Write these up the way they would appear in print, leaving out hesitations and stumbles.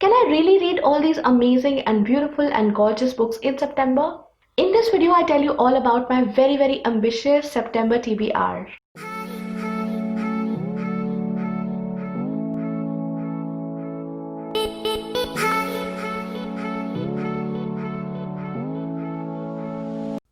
Can I really read all these amazing and beautiful and gorgeous books in September? In this video, I tell you all about my very ambitious September TBR.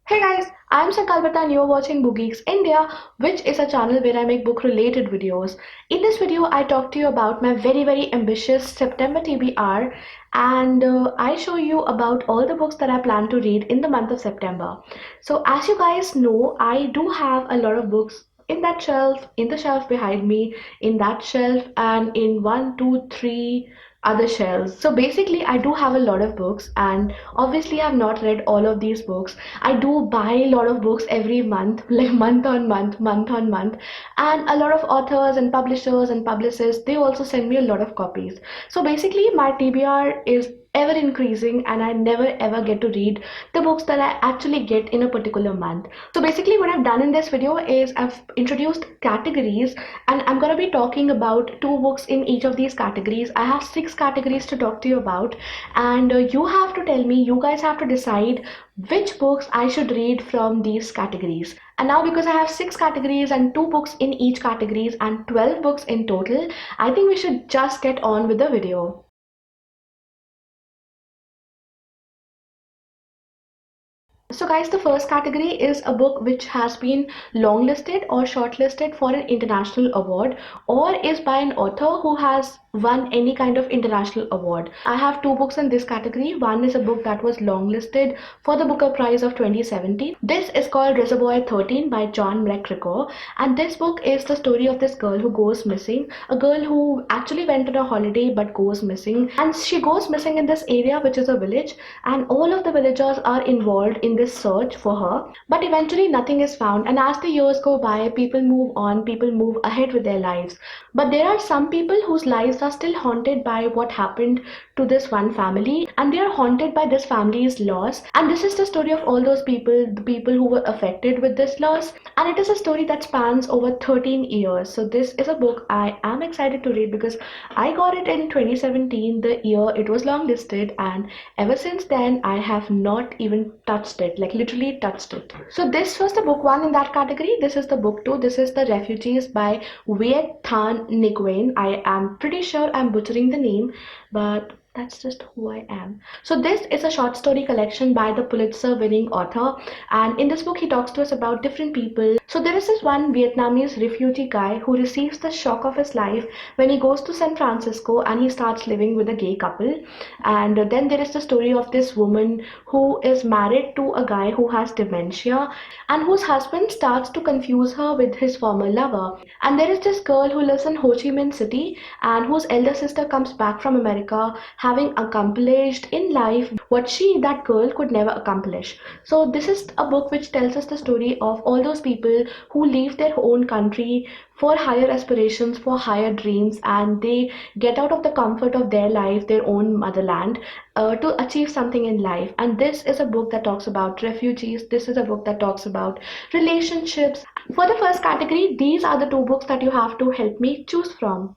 Hey guys, I'm Sankalpita and you're watching Book Geeks India, which is a channel where I make book related videos. In this video, I talk to you about my very ambitious September TBR and I show you about all the books that I plan to read in the month of September. So as you guys know, I do have a lot of books in that shelf, in the shelf behind me, in that shelf, and in one, two, three other shelves. So basically I do have a lot of books, and obviously I've not read all of these books. I do buy a lot of books every month, like month on month, and a lot of authors and publishers and publicists, they also send me a lot of copies. So basically my TBR is ever increasing and I never ever get to read the books that I actually get in a particular month. So basically what I've done in this video is I've introduced categories, and I'm going to be talking about 2 books in each of these categories. I have 6 categories to talk to you about, and you have to tell me, you guys have to decide which books I should read from these categories. And now because I have 6 categories and 2 books in each categories and 12 books in total, I think we should just get on with the video. So guys, the first category is a book which has been longlisted or shortlisted for an international award, or is by an author who has won any kind of international award. I have 2 books in this category. One is a book that was longlisted for the Booker Prize of 2017. This is called Reservoir 13 by John McGregor, and this book is the story of this girl who goes missing, a girl who actually went on a holiday but goes missing, and she goes missing in this area which is a village, and all of the villagers are involved in this search for her, but eventually nothing is found. And as the years go by, people move on, people move ahead with their lives, but there are some people whose lives are still haunted by what happened to this one family, and they are haunted by this family's loss. And this is the story of all those people, the people who were affected with this loss, and it is a story that spans over 13 years. So this is a book I am excited to read because I got it in 2017, the year it was longlisted, and ever since then I have not even touched it, like literally touched it. So this was the book 1 in that category. This is the book 2. This is The Refugees by Viet Thanh Nguyen. I am pretty sure I'm butchering the name, but that's just who I am. So this is a short story collection by the Pulitzer winning author, and in this book he talks to us about different people. So there is this one Vietnamese refugee guy who receives the shock of his life when he goes to San Francisco and he starts living with a gay couple. And then there is the story of this woman who is married to a guy who has dementia and whose husband starts to confuse her with his former lover. And there is this girl who lives in Ho Chi Minh City and whose elder sister comes back from America having accomplished in life what that girl could never accomplish. So this is a book which tells us the story of all those people who leave their own country for higher aspirations, for higher dreams, and they get out of the comfort of their life, their own motherland, to achieve something in life. And this is a book that talks about refugees. This is a book that talks about relationships. For the first category, these are the 2 books that you have to help me choose from.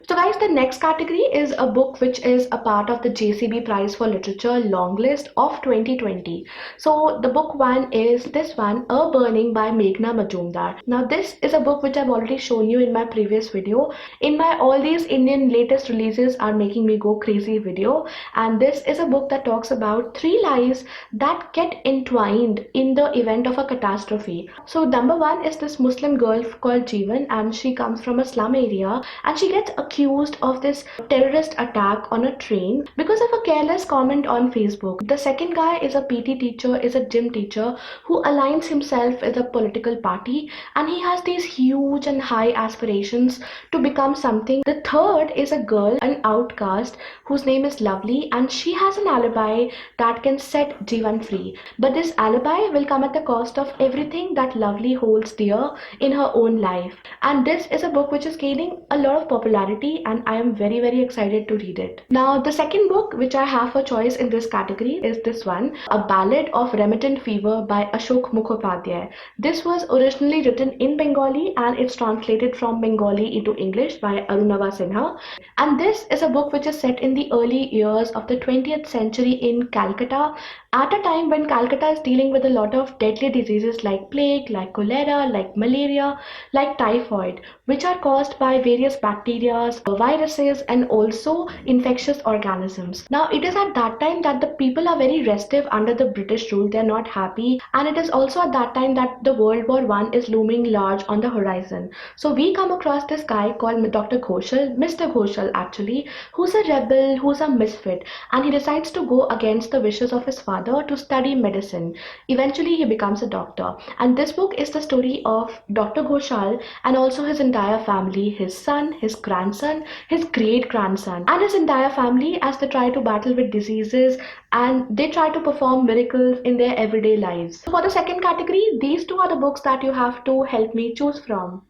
So guys, the next category is a book which is a part of the JCB Prize for Literature long list of 2020. So the book 1 is this one, A Burning by Meghna Majumdar. Now this is a book which I've already shown you in my previous video, in my All These Indian Latest Releases Are Making Me Go Crazy video. And this is a book that talks about 3 lives that get entwined in the event of a catastrophe. So number 1 is this Muslim girl called Jeevan, and she comes from a slum area and she gets accused of this terrorist attack on a train because of a careless comment on Facebook. The second guy is a PT teacher, is a gym teacher who aligns himself with a political party, and he has these huge and high aspirations to become something. The third is a girl, an outcast, whose name is Lovely, and she has an alibi that can set Jeevan free. But this alibi will come at the cost of everything that Lovely holds dear in her own life. And this is a book which is gaining a lot of popularity quality, and I am very very excited to read it. Now the second book which I have for choice in this category is this one, A Ballad of Remittent Fever by Ashok Mukhopadhyay. This was originally written in Bengali and it's translated from Bengali into English by Arunava Sinha. And this is a book which is set in the early years of the 20th century in Calcutta, at a time when Calcutta is dealing with a lot of deadly diseases like plague, like cholera, like malaria, like typhoid, which are caused by various bacteria, viruses, and also infectious organisms. Now, it is at that time that the people are very restive under the British rule. They are not happy, and it is also at that time that the World War One is looming large on the horizon. So we come across this guy called Dr. Ghoshal, Mr. Ghoshal actually, who's a rebel, who's a misfit, and he decides to go against the wishes of his father to study medicine. Eventually, he becomes a doctor. And this book is the story of Dr. Ghoshal and also his entire family, his son, his grandson, his great grandson, and his entire family as they try to battle with diseases and they try to perform miracles in their everyday lives. So for the second category, these two are the books that you have to help me choose from.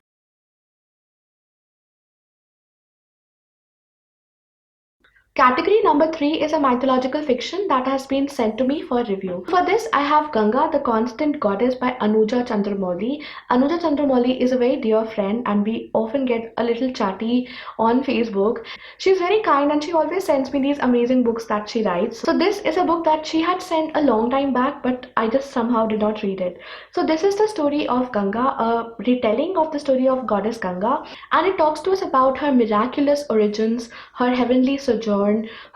Category number three is a mythological fiction that has been sent to me for review. For this, I have Ganga, the Constant Goddess by Anuja Chandramouli. Anuja Chandramouli is a very dear friend and we often get a little chatty on Facebook. She's very kind and she always sends me these amazing books that she writes. So this is a book that she had sent a long time back, but I just somehow did not read it. So this is the story of Ganga, a retelling of the story of Goddess Ganga, and it talks to us about her miraculous origins, her heavenly sojourn,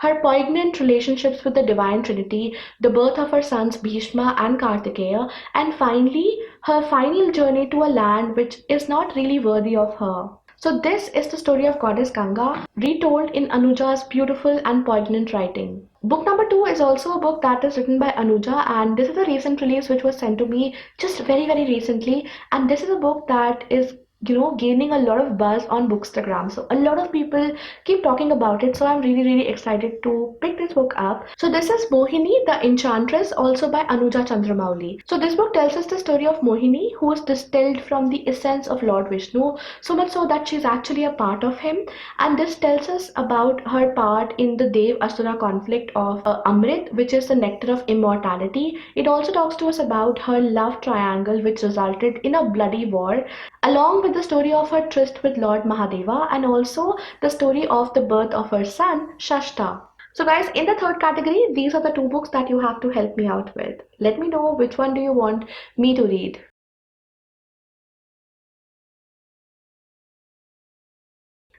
her poignant relationships with the Divine Trinity, the birth of her sons Bhishma and Kartikeya, and finally her final journey to a land which is not really worthy of her. So this is the story of Goddess Ganga, retold in Anuja's beautiful and poignant writing. Book number two is also a book that is written by Anuja, and this is a recent release which was sent to me just very very recently, and this is a book that is gaining a lot of buzz on Bookstagram. So a lot of people keep talking about it, so I'm really really excited to pick this book up. So this is Mohini the Enchantress, also by Anuja Chandramouli. So this book tells us the story of Mohini, who is distilled from the essence of Lord Vishnu, so much so that she's actually a part of him, and this tells us about her part in the Dev Asura conflict of Amrit, which is the nectar of immortality. It also talks to us about her love triangle which resulted in a bloody war, along with the story of her tryst with Lord Mahadeva, and also the story of the birth of her son Shashta. So guys, in the third category, these are the two books that you have to help me out with. Let me know which one do you want me to read.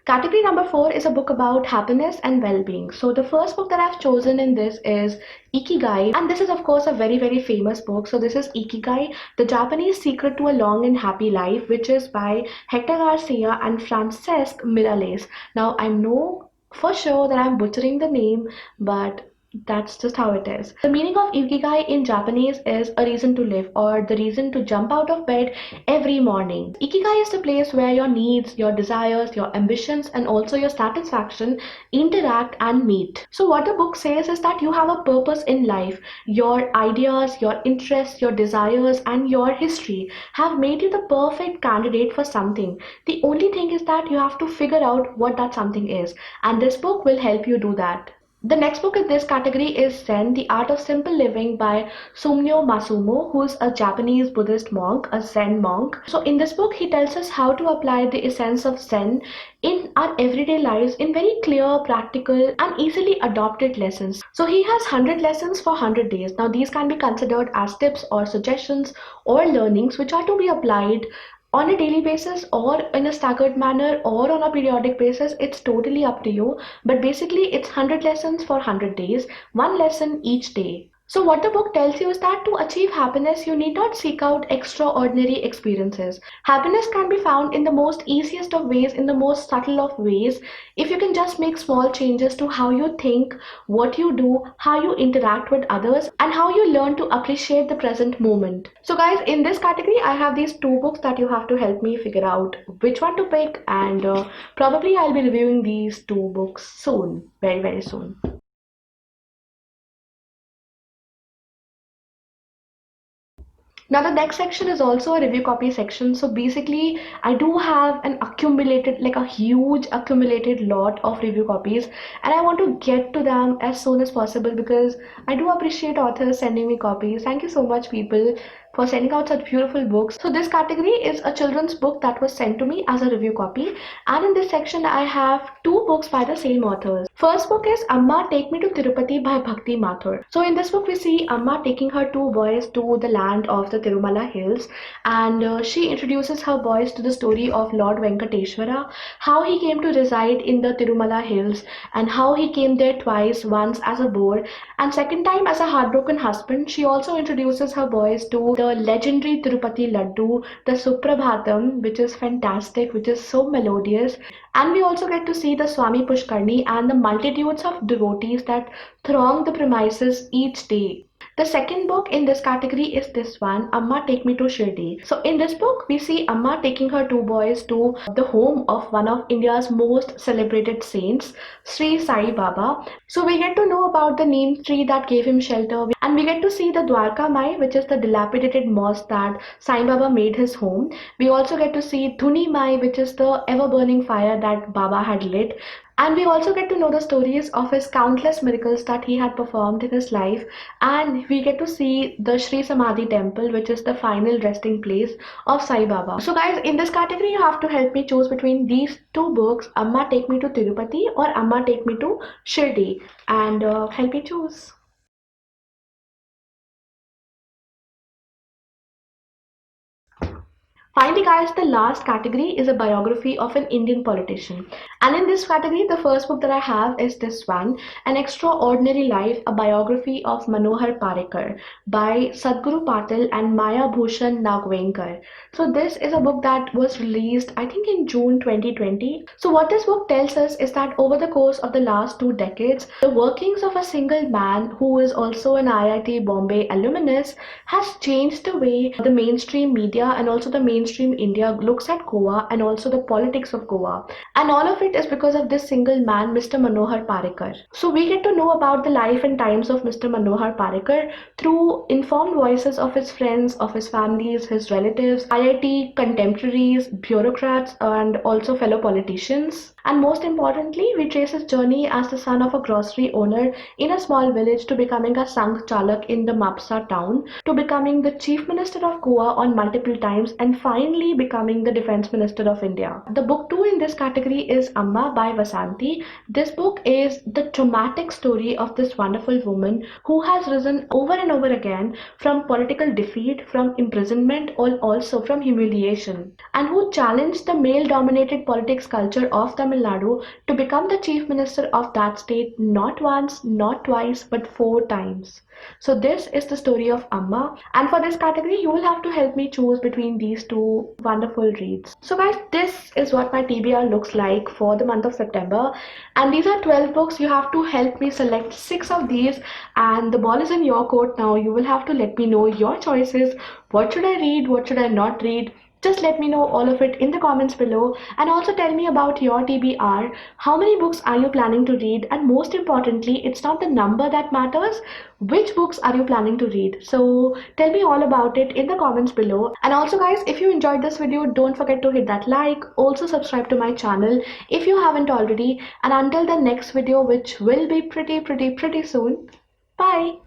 Category number four is a book about happiness and well-being. So the first book that I've chosen in this is Ikigai, and this is of course a very very famous book. So this is Ikigai, the Japanese secret to a long and happy life, which is by Hector Garcia and Francesc Miralles. Now I know for sure that I'm butchering the name, but that's just how it is. The meaning of Ikigai in Japanese is a reason to live, or the reason to jump out of bed every morning. Ikigai is the place where your needs, your desires, your ambitions, and also your satisfaction interact and meet. So what the book says is that you have a purpose in life. Your ideas, your interests, your desires, and your history have made you the perfect candidate for something. The only thing is that you have to figure out what that something is, and this book will help you do that. The next book in this category is Zen, The Art of Simple Living by Sumyo Masumo, who is a Japanese Buddhist monk, a Zen monk. So in this book, he tells us how to apply the essence of Zen in our everyday lives in very clear, practical, and easily adopted lessons. So he has 100 lessons for 100 days. Now these can be considered as tips or suggestions or learnings which are to be applied on a daily basis or in a staggered manner or on a periodic basis. It's totally up to you, but basically it's 100 lessons for 100 days, one lesson each day. So what the book tells you is that to achieve happiness, you need not seek out extraordinary experiences. Happiness can be found in the most easiest of ways, in the most subtle of ways, if you can just make small changes to how you think, what you do, how you interact with others, and how you learn to appreciate the present moment. So guys, in this category, I have these two books that you have to help me figure out which one to pick, and probably I'll be reviewing these two books soon, very very soon. Now the next section is also a review copy section. So basically I do have an accumulated, like a huge accumulated lot of review copies, and I want to get to them as soon as possible because I do appreciate authors sending me copies. Thank you so much, people, for sending out such beautiful books. So this category is a children's book that was sent to me as a review copy, and in this section I have two books by the same authors. First book is Amma Take Me to Tirupati by Bhakti Mathur. So in this book we see Amma taking her two boys to the land of the Tirumala hills, and she introduces her boys to the story of Lord Venkateshwara, how he came to reside in the Tirumala hills, and how he came there twice, once as a boar and second time as a heartbroken husband. She also introduces her boys to the legendary Tirupati Laddu, the Suprabhatam, which is fantastic, which is so melodious. And we also get to see the Swami Pushkarni and the multitudes of devotees that throng the premises each day. The second book in this category is this one, Amma Take Me to Shirdi. So in this book, we see Amma taking her two boys to the home of one of India's most celebrated saints, Sri Sai Baba. So we get to know about the neem tree that gave him shelter, and we get to see the Dwarka Mai, which is the dilapidated mosque that Sai Baba made his home. We also get to see Dhuni Mai, which is the ever-burning fire that Baba had lit. And we also get to know the stories of his countless miracles that he had performed in his life. And we get to see the Sri Samadhi temple, which is the final resting place of Sai Baba. So guys, in this category, you have to help me choose between these two books, Amma Take Me to Tirupati or Amma Take Me to Shirdi, and help me choose. Finally, guys, the last category is a biography of an Indian politician. And in this category, the first book that I have is this one, An Extraordinary Life, a biography of Manohar Parikar by Sadhguru Patil and Maya Bhushan Nagvenkar. So this is a book that was released, I think, in June 2020. So what this book tells us is that over the course of the last 2 decades, the workings of a single man who is also an IIT Bombay alumnus has changed the way the mainstream media and also the mainstream India looks at Goa and also the politics of Goa. And all of it is because of this single man, Mr. Manohar Parikar. So we get to know about the life and times of Mr. Manohar Parikar through informed voices of his friends, of his families, his relatives, IIT contemporaries, bureaucrats, and also fellow politicians. And most importantly, we trace his journey as the son of a grocery owner in a small village to becoming a Sangh Chalak in the Mapsa town, to becoming the Chief Minister of Goa on multiple times, and finally becoming the Defense Minister of India. The book 2 in this category is Amma by Vasanti. This book is the traumatic story of this wonderful woman who has risen over and over again from political defeat, from imprisonment, or also from humiliation, and who challenged the male-dominated politics culture of Tamil Nadu to become the Chief Minister of that state not once, not twice, but 4 times. So this is the story of Amma, and for this category you will have to help me choose between these two wonderful reads. So guys, this is what my TBR looks like for the month of September, and these are 12 books. You have to help me select 6 of these, and the ball is in your court now. You will have to let me know your choices. What should I read? What should I not read? Just let me know all of it in the comments below, and also tell me about your TBR. How many books are you planning to read? And most importantly, it's not the number that matters. Which books are you planning to read? So tell me all about it in the comments below. And also guys, if you enjoyed this video, don't forget to hit that like. Also subscribe to my channel if you haven't already. And until the next video, which will be pretty soon. Bye.